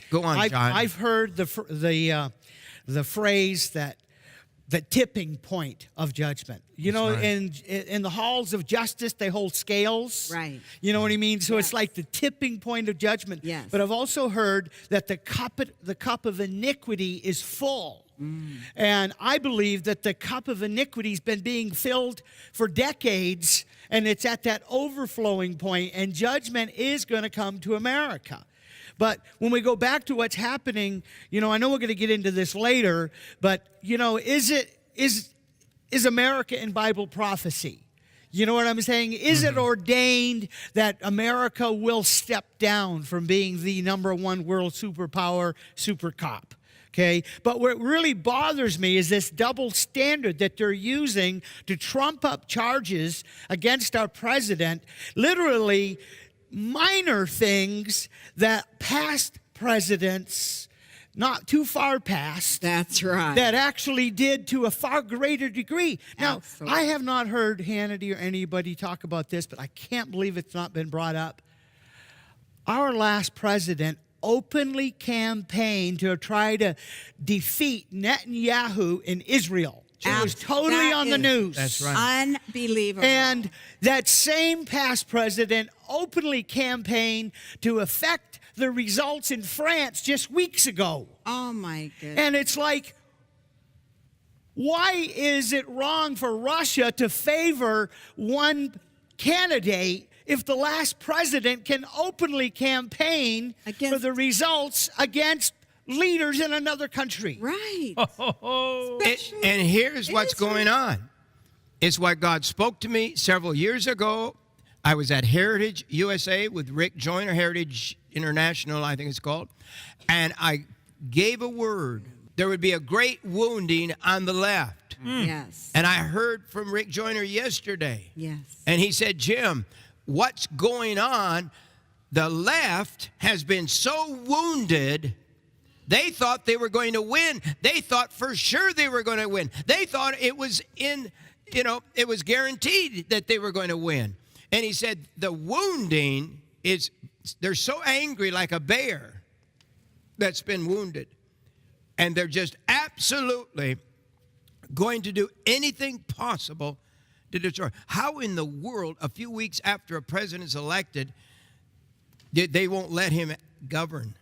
Go on, John. I've heard the phrase that the tipping point of judgment. You know, right. in the halls of justice, they hold scales. Right. You know what I mean? So Yes. it's like the tipping point of judgment. Yes. But I've also heard that the cup of iniquity is full. And I believe that the cup of iniquity has been being filled for decades, and it's at that overflowing point, and judgment is going to come to America. But when we go back to what's happening, you know, I know we're going to get into this later, but, you know, is America in Bible prophecy? You know what I'm saying? Is it ordained that America will step down from being the #1 world superpower, super cop? Okay, but what really bothers me is this double standard that they're using to trump up charges against our president, literally minor things that past presidents, not too far past, That's right. that actually did to a far greater degree. Now, Absolutely. I have not heard Hannity or anybody talk about this, but I can't believe it's not been brought up. Our last president openly campaigned to try to defeat Netanyahu in Israel. It was totally That on the is news. That's right. Unbelievable. And that same past president openly campaigned to affect the results in France just weeks ago. Oh, my goodness. And it's like, why is it wrong for Russia to favor one candidate if the last president can openly campaign for the results against leaders in another country? Right. And here's what's going on. It's what God spoke to me several years ago. I was at Heritage USA with Rick Joyner, Heritage International, I think it's called. And I gave a word. There would be a great wounding on the left. Yes. And I heard from Rick Joyner yesterday. Yes. And he said, Jim, what's going on? The left has been so wounded. They thought they were going to win. They thought for sure they were going to win. They thought it was it was guaranteed that they were going to win. And he said the wounding is, they're so angry like a bear that's been wounded. And they're just absolutely going to do anything possible to destroy. How in the world, a few weeks after a president's elected, they won't let him govern?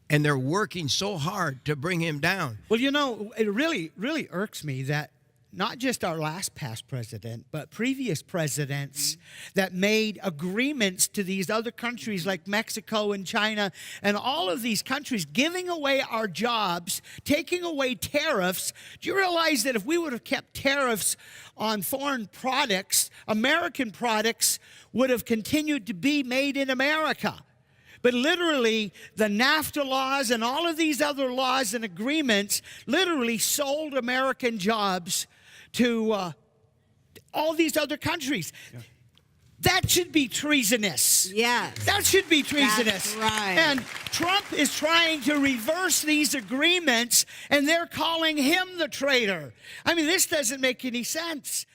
And they're working so hard to bring him down. Well, you know, it really, really irks me that not just our last past president, but previous presidents that made agreements to these other countries like Mexico and China and all of these countries, giving away our jobs, taking away tariffs. Do you realize that if we would have kept tariffs on foreign products, American products would have continued to be made in America? But literally, the NAFTA laws and all of these other laws and agreements literally sold American jobs to all these other countries. Yeah. That should be treasonous. Yes. That should be treasonous. That's right. And Trump is trying to reverse these agreements, and they're calling him the traitor. I mean, this doesn't make any sense.